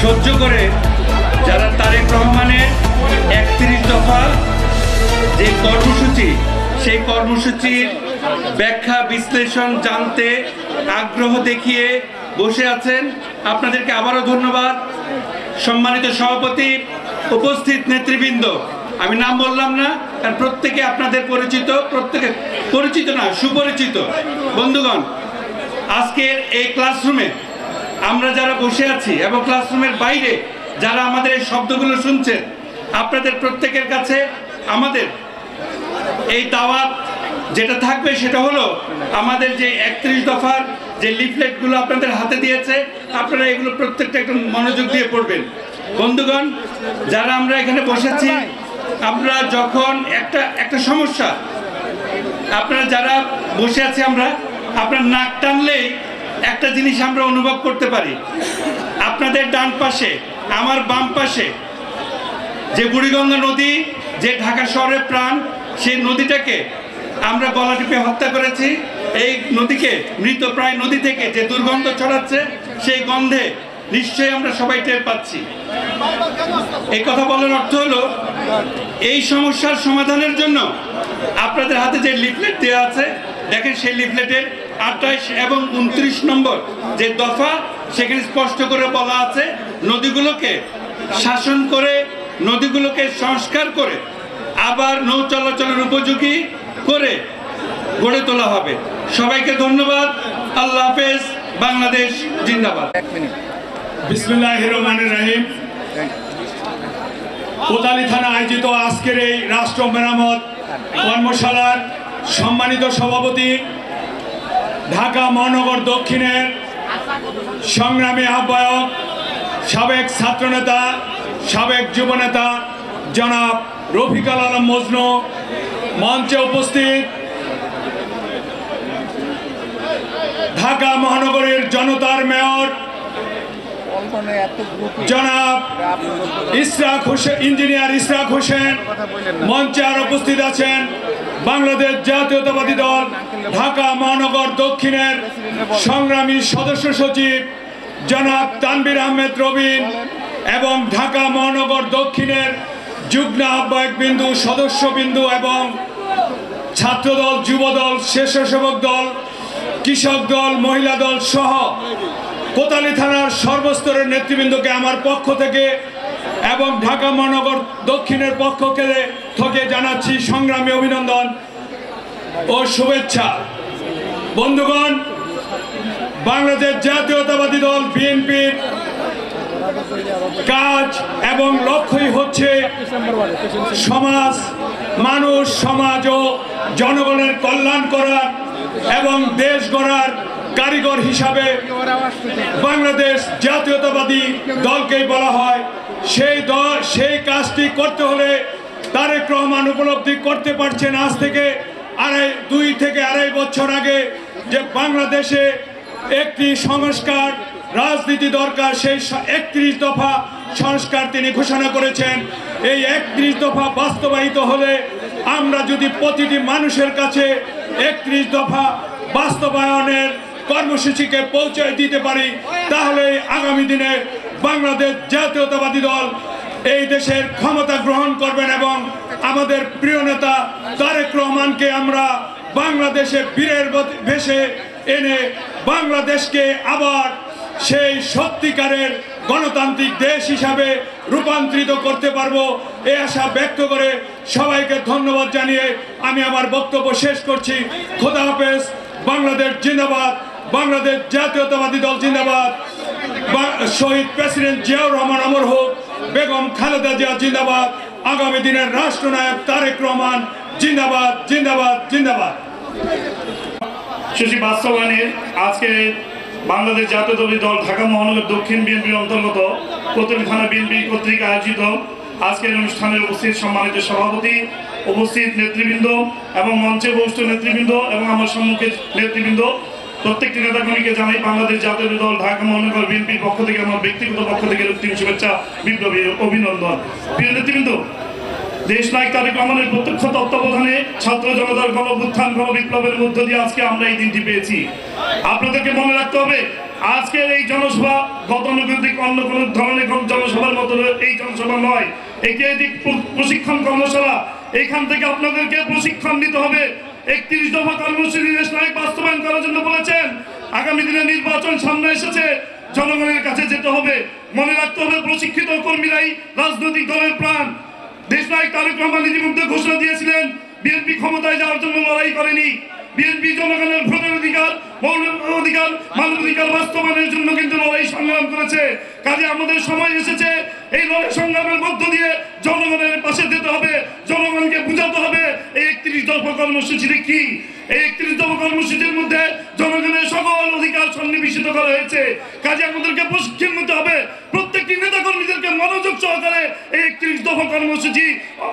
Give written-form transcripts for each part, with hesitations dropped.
সহ্য করে যারা তারেক রহমানের ৩১ দফা যে কর্মসূচি, সেই কর্মসূচির ব্যাখ্যা বিশ্লেষণ জানতে আগ্রহ দেখিয়ে বসে আছেন, আপনাদেরকে আবারও ধন্যবাদ। সম্মানিত সভাপতি, উপস্থিত নেতৃবৃন্দ, আমি নাম বললাম না কারণ প্রত্যেকে আপনাদের পরিচিত, প্রত্যেকে পরিচিত না সুপরিচিত। বন্ধুগণ, আজকের এই ক্লাসরুমে আমরা যারা বসে আছি এবং ক্লাসরুমের বাইরে যারা আমাদের এই শব্দগুলো শুনছেন, আপনাদের প্রত্যেকের কাছে আমাদের এই দাওয়াত যেটা থাকবে সেটা হলো আমাদের যে ৩১ দফার যে লিফলেটগুলো আপনাদের হাতে দিয়েছে, আপনারা এগুলো প্রত্যেকটা একটু মনোযোগ দিয়ে পড়বেন। বন্ধুগণ, যারা আমরা এখানে বসেছি, আমরা যখন একটা সমস্যা, আপনারা যারা বসে আছি আমরা, আপনার নাক টানলেই একটা জিনিস আমরা অনুভব করতে পারি। আপনাদের ডান পাশে, আমার বাম পাশে যে বুড়িগঙ্গা নদী, যে ঢাকা শহরের প্রাণ, সেই নদীটাকে আমরা গলা টিপে হত্যা করেছি। এই নদীকে, মৃতপ্রায় নদী থেকে যে দুর্গন্ধ ছড়াচ্ছে, সেই গন্ধে নিশ্চয়ই আমরা সবাই টের পাচ্ছি। এই কথা বলার অর্থ হলো, এই সমস্যার সমাধানের জন্য আপনাদের হাতে যে লিফলেট দেওয়া আছে, দেখেন সেই লিফলেটের ২৮ এবং ২৯ নম্বর যে দফা, সেখানে স্পষ্ট করে বলা আছে নদীগুলোকে শাসন করে, নদীগুলোকে সংস্কার করে আবার নৌ চলাচলের উপযোগী করে গড়ে তোলা হবে। সবাইকে ধন্যবাদ। আল্লাহ হাফেজ। বাংলাদেশ জিন্দাবাদ। বিসমিল্লাহির রহমানির রহিম। কোতোয়ালি থানা আয়োজিত আজকের এই রাষ্ট্র মেরামত কর্মশালার সম্মানিত সভাপতি, ঢাকা মহানগর দক্ষিণের সংগ্রামী আহ্বায়ক, সাবেক ছাত্রনেতা, সাবেক যুবনেতা জনাব রফিকুল আলম মজনু, মঞ্চে উপস্থিত ঢাকা মহানগরের জনতার মেয়র জনাব ইশরাক হোসেন, ইঞ্জিনিয়ার ইশরাক হোসেন, মঞ্চে আর উপস্থিত আছেন বাংলাদেশ জাতীয়তাবাদী দল ঢাকা মহানগর দক্ষিণের সংগ্রামী সদস্য সচিব জনাব তানভীর আহমেদ রবিন এবং ঢাকা মহানগর দক্ষিণের যুগ্ম আহ্বায়ক বিন্দু, সদস্য বিন্দু এবং ছাত্রদল, যুবদল, স্বেচ্ছাসেবক দল, কৃষক দল, মহিলা দল সহ কোতোয়ালি থানার সর্বস্তরের নেতৃবৃন্দকে আমার পক্ষ থেকে এবং ঢাকা মহানগর দক্ষিণের পক্ষ থেকে জানাচ্ছি সংগ্রামী অভিনন্দন ও শুভেচ্ছা। বন্ধুগণ, বাংলাদেশ জাতীয়তাবাদী দল বিএনপির কাজ এবং লক্ষ্যই হচ্ছে সমাজ, মানুষ, সমাজ ও জনগণের কল্যাণ করা এবং দেশ গড়ার কারিগর হিসাবে বাংলাদেশ জাতীয়তাবাদী দলকেই বলা হয়। সেই কাজটি করতে হলে তারেক রহমান উপলব্ধি করতে পারছেন আজ থেকে 2 থেকে 2.5 বছর আগে যে বাংলাদেশে একটি সংস্কার রাজনীতি দরকার। সেই 31 দফা সংস্কার তিনি ঘোষণা করেছেন। এই 31 দফা বাস্তবায়িত হলে, আমরা যদি প্রতিটি মানুষের কাছে 31 দফা বাস্তবায়নের কর্মসূচিকে পৌঁছে দিতে পারি, তাহলে আগামী দিনে বাংলাদেশ জাতীয়তাবাদী দল এই দেশের ক্ষমতা গ্রহণ করবেন এবং আমাদের প্রিয় নেতা তারেক রহমানকে আমরা বাংলাদেশে বীরের বেশে এনে বাংলাদেশকে আবার সেই সত্যিকারের গণতান্ত্রিক দেশ হিসাবে রূপান্তরিত করতে পারবো, এই আশা ব্যক্ত করে সবাইকে ধন্যবাদ জানিয়ে আমি আমার বক্তব্য শেষ করছি। খোদা হাফেজ। বাংলাদেশ জিন্দাবাদ। বাংলাদেশ জাতীয়তাবাদী দল জিন্দাবাদ। শহীদ প্রেসিডেন্ট জিয়াউর রহমান অমর হোক। বেগম খালেদা জিয়া জিন্দাবাদ। আগামী দিনের রাষ্ট্রনায়ক তারেক রহমান জিন্দাবাদ, জিন্দাবাদ, জিন্দাবাদ। সেটি বাস্তবায়নে আজকে বাংলাদেশ জাতীয়তাবাদী দল ঢাকা মহানগর দক্ষিণ বিএনপির অন্তর্গত কোতোয়ালি থানা বিএনপি কর্তৃক আয়োজিত আজকের অনুষ্ঠানের উপস্থিত সম্মানিত সভাপতি, উপস্থিত নেতৃবৃন্দ এবং মঞ্চে উপস্থিত নেতৃবৃন্দ এবং আমার সম্মুখে নেতৃবৃন্দ, প্রত্যেকটি নেতাকর্মীকে জানাই বাংলাদেশ জাতীয় দল ঢাকা মহানগর বিএনপির পক্ষ থেকে, আমার ব্যক্তিগত পক্ষ থেকে রক্তিম শুভেচ্ছা, বিপ্লবী অভিনন্দন। প্রিয় নেতৃবৃন্দ, দেশ নায়ক তারেক রহমানের প্রত্যক্ষ তত্ত্বাবধানে ছাত্র জনতার গণ-অভ্যুত্থান, গণ-বিপ্লবের মধ্য দিয়ে আজকে আমরা এই দিনটি পেয়েছি। আপনাদেরকে মনে রাখতে হবে, আজকের এই জনসভা গতানুগতিক অন্য কোনো ধরনের জনসভার মতো এই জনসভা নয়, এটি একটি প্রশিক্ষণ কর্মশালা। এখান থেকে আপনাদেরকে প্রশিক্ষণ নিতে হবে। 31 দফা কর্মসূচি দেশ নায়ক বাস্তবায়ন করার জন্য বলেছেন। আগামী দিনে নির্বাচন সামনে এসেছে, জনগণের কাছে যেতে হবে। মনে রাখতে হবে প্রশিক্ষিত কর্মীরাই রাজনৈতিক দলের প্রাণ। দেশ নায়ক তারেক রহমান ইতিমধ্যে ঘোষণা দিয়েছিলেন বিএনপি ক্ষমতায় যাওয়ার জন্য লড়াই করেনি। বিএনপি জনগণের ভোটের অধিকার, মৌলিক অধিকার, মানবাধিকার বাস্তবায়নের জন্য কিন্তু লড়াই সংগ্রাম করেছে। কাজে আমাদের সময় এসেছে এই লড়াই সংগ্রামের মধ্য দিয়ে জনগণের পাশে যেতে হবে, জনগণকে বুঝাতে হবে এই 31 দফা কর্মসূচিটি কি। এই 31 দফা কর্মসূচির মধ্যে জনগণের সকল অধিকার সন্নিবেশিত করা হয়েছে। কাজে আমাদেরকে প্রশিক্ষণ নিতে হবে। প্রত্যেকটি নেতাকর্মীদেরকে মনোযোগ সহকারে এই 31 দফা কর্মসূচি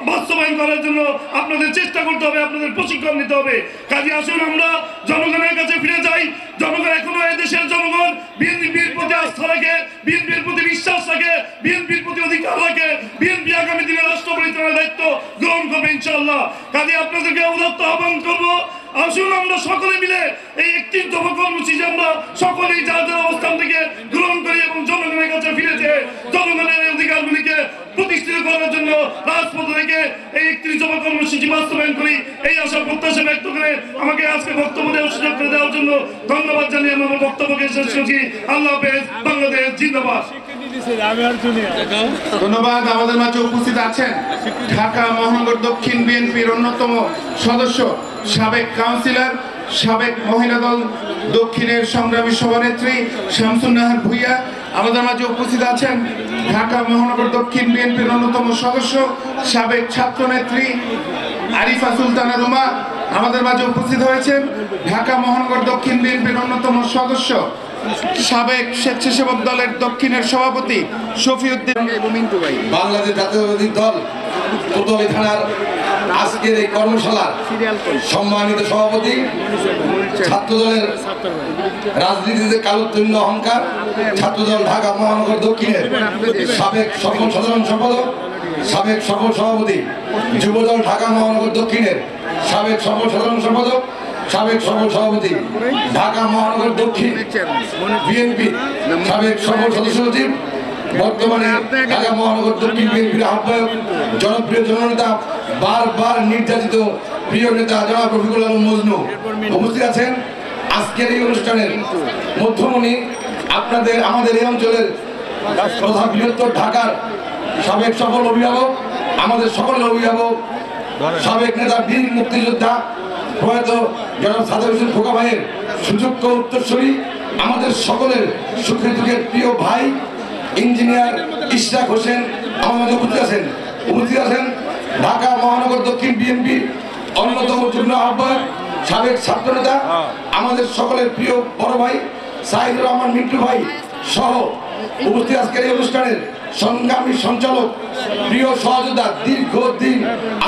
বাস্তবায়ন করার জন্য আপনাদের চেষ্টা করতে হবে, আপনাদের প্রশিক্ষণ নিতে হবে। কাজে আসুন আমরা জনগণের কাছে ফিরে যাই। জনগণ এখনো এই দেশের জনগণ বিএনপির প্রতি আস্থা রাখে, বিএনপির প্রতি বিশ্বাস রাখে, বিএনপির প্রতি অধিকার রাখে। বিএনপি আগামী দিনে রাষ্ট্র পরিচালনার দায়িত্ব গ্রহণ করবে ইনশাআল্লাহ। কাজে আপনাদেরকে উদাত্ত আহ্বান করবো, আসুন আমরা সকলে মিলে এই 31 দফা কর্মসূচি আমরা সকলেই যাদের অবস্থান থেকে গ্রহণ করি এবং জনগণের কাছে ফিরে যেয়ে জনগণের অধিকারগুলিকে প্রতিষ্ঠিত করার জন্য রাজপথ থেকে এই 31 দফা কর্মসূচি বাস্তবায়ন করি। এই আশা প্রত্যাশা ব্যক্ত করে আমাকে আজকে বক্তব্য দেওয়ার সুযোগ করে দেওয়ার জন্য ধন্যবাদ জানিয়ে আমার বক্তব্যকে শেষ করছি। আল্লাহ হাফেজ, বাংলাদেশ জিন্দাবাদ। ধন্যবাদ। আমাদের মাঝে উপস্থিত আছেন ঢাকা মহানগর দক্ষিণ বিএনপির অন্যতম সদস্য, সাবেক কাউন্সিলর, সাবেক মহিলা দল দক্ষিণের সংগ্রামী সভানেত্রী শামসুন নাহার ভূঁইয়া। আমাদের মাঝে উপস্থিত আছেন ঢাকা মহানগর দক্ষিণ বিএনপির অন্যতম সদস্য, সাবেক ছাত্রনেত্রী আরিফা সুলতানা রুমা। আমাদের মাঝে উপস্থিত হয়েছেন ঢাকা মহানগর দক্ষিণ বিএনপির অন্যতম সদস্য, সাবেক স্বেচ্ছাসেবক দলের দক্ষিণের সভাপতি শফিউদ্দিন। বাংলাদেশ জাতীয়তাবাদী দল কোতোয়ালি থানার আজকের এই কর্মশালার সম্মানিত সভাপতি, ছাত্রদলের রাজনীতিতে কালোত্তীর্ণ অহংকার, ছাত্রদল ঢাকা মহানগর দক্ষিণের সাবেক সফল সাধারণ সম্পাদক, সাবেক সফল সভাপতি, যুবদল ঢাকা মহানগর দক্ষিণের সাবেক সফল সাধারণ সম্পাদক, সাবেক সফল সভাপতি, ঢাকা মহানগর দক্ষিণ বিএনপি সাবেক সফল সদস্য সচিব, বর্তমানে ঢাকা মহানগর দক্ষিণ বিএনপির আহ্বায়ক, জনপ্রিয় জননেতা, বারবার নির্যাতিত প্রিয় নেতা জনাব রফিকুল আলম মজনু উপস্থিত আছেন। আজকের এই অনুষ্ঠানের মধ্যমণি আমাদের এই অঞ্চলের তথা বৃহত্তর ঢাকার সাবেক সফল অভিভাবক, আমাদের সকলের অভিভাবক, সাবেক নেতা, বীর মুক্তিযোদ্ধা প্রয়াত জনাব সাদেক হোসেন খোকা ভাইয়ের সুযোগ্য উত্তরসূরি, আমাদের সকলের সুখে দুঃখের প্রিয় ভাই ইঞ্জিনিয়ার ইশরাক হোসেন আমাদের উপস্থিত আছেন ঢাকা মহানগর দক্ষিণ বিএনপির অন্যতম যুগ্ম আহ্বায়ক, সাবেক ছাত্রনেতা, আমাদের সকলের প্রিয় বড় ভাই সাইদুর রহমান মিন্টু ভাই সহ উপস্থিত আজকের এই অনুষ্ঠানের সংগ্রামী সঞ্চালক, প্রিয় সহযোদ্ধা, দীর্ঘদিন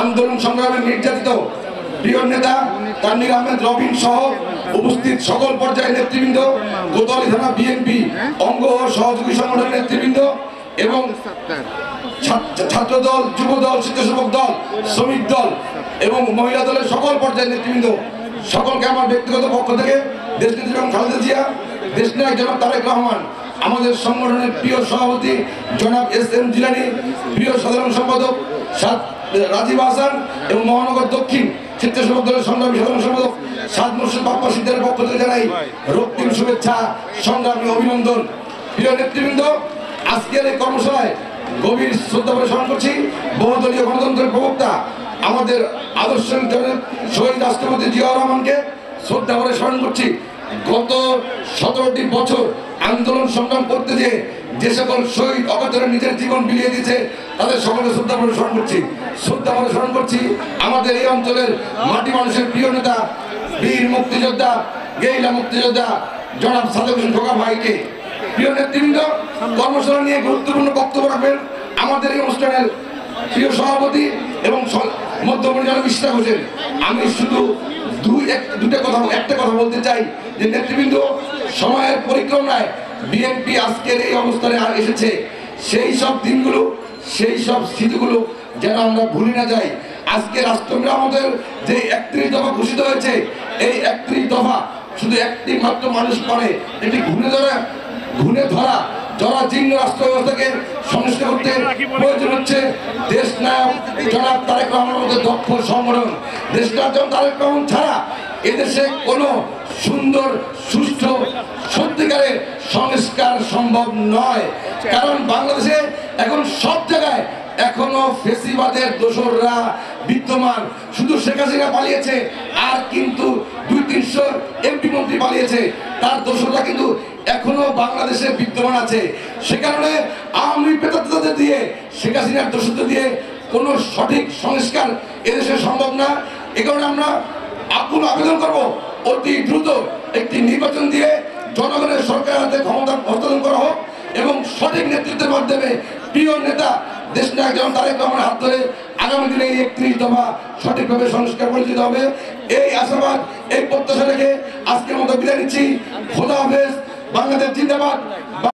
আন্দোলন সংগ্রামে নির্যাতিত প্রিয় নেতা তানভীর আহমেদ রবিন সহ উপস্থিত সকল পর্যায়ের নেতৃবৃন্দ, কোতোয়ালি থানা বিএনপি অঙ্গ ও সহযোগী সংগঠনের নেতৃবৃন্দ এবং ছাত্রদল, যুবদল, স্বেচ্ছাসেবক দল, শ্রমিক দল এবং মহিলা দলের সকল পর্যায়ের নেতৃবৃন্দ, সকলকে আমার ব্যক্তিগত পক্ষ থেকে দেশনেত্রী বেগম খালেদা জিয়া, দেশনায়ক জনাব তারেক রহমান, আমাদের সংগঠনের প্রিয় সভাপতি জনাব SM জিলানী, প্রিয় সাধারণ সম্পাদক রাজীব হাসান এবং মহানগর দক্ষিণ স্বেচ্ছাসেবক দলের সংগ্রামী সাধারণ সম্পাদক সাদ মোর্শেদ বাপ্পা সিদ্ধারের পক্ষ থেকে জানাই রক্তিম শুভেচ্ছা, সংগ্রামী অভিনন্দন। প্রিয় নেতৃবৃন্দ, আজকের এই কর্মশালায় গভীর শ্রদ্ধা করে স্মরণ করছি বহুদলীয় গণতন্ত্রের প্রবক্তা, আমাদের আদর্শ শহীদ রাষ্ট্রপতি জিয়াউর রহমানকে শ্রদ্ধা করে স্মরণ করছি। গত 17টি বছর আন্দোলন সংগ্রাম করতে যে সকল শহীদ অকাতরে নিজের জীবন বিলিয়ে দিয়েছে তাদের সকলকে শ্রদ্ধা করে স্মরণ করছি আমাদের এই অঞ্চলের মাটি মানুষের প্রিয় নেতা, বীর মুক্তিযোদ্ধা, গেইলা মুক্তিযোদ্ধা জনাব সাদেক হোসেন খোকা ভাইকে। প্রিয় নেতৃবৃন্দ, কর্মশালা নিয়ে গুরুত্বপূর্ণ বক্তব্য রাখবেন আমাদের এই অনুষ্ঠানের প্রিয় সভাপতি এবং মধ্যমণি জনাব ইশরাক হোসেন। আমি শুধু একটা কথা বলতে চাই যে নেতৃবৃন্দ, সময়ের পরিক্রমায় বিএনপি আজকের এই অবস্থানে এসেছে, সেই সব দিনগুলো, সেই সব স্মৃতিগুলো যেন আমরা ভুলে না যাই। আজকে রাষ্ট্রপতি আমাদের যে 31 দফা ঘোষিত হয়েছে, এই 31 দফা শুধু একটি মাত্র মানুষ পারে এটি ঘুণে ধরা জরাজীর্ণ রাষ্ট্র ব্যবস্থাকে সংস্কার করতে প্রয়োজন হচ্ছে দেশ নায়ক জনাব তারেক রহমানের মতো দক্ষ সংগঠন। দেশ নায়ক জনাব তারেক রহমান ছাড়া এদেশে কোনো সুন্দর সুষ্ঠু সত্যিকারের সংস্কার সম্ভব নয়। কারণ বাংলাদেশে এখন সব জায়গায় এখনো ফেসিবাদের দোসররা বিদ্যমান। শুধু শেখ হাসিনা পালিয়েছে, আর কিন্তু 200-300 এমপি মন্ত্রী পালিয়েছে, তার দোসররা কিন্তু এখনো বাংলাদেশে বিদ্যমান আছে। সে কারণে আওয়ামী লীগ পেতাত্তাদের দিয়ে, শেখ হাসিনার দোসরদের দিয়ে কোনো সঠিক সংস্কার এদেশে সম্ভব না। এ কারণে আমরা আবেদন করব অতি দ্রুত একটি নির্বাচন দিয়ে জনগণের সরকারের হাতে ক্ষমতা হস্তান্তর করা হোক এবং সঠিক নেতৃত্বের মাধ্যমে প্রিয় নেতা দেশ নায়ক জনাব তারেক রহমানের হাত ধরে আগামী দিনে এই 31 দফা সঠিকভাবে সংস্কার পরিচিত হবে। এই আশাবাদ, এই প্রত্যাশা রেখে আজকের মতো বিদায় নিচ্ছি। খোদা হাফেজ। বাংলাদেশ জিন্দাবাদ।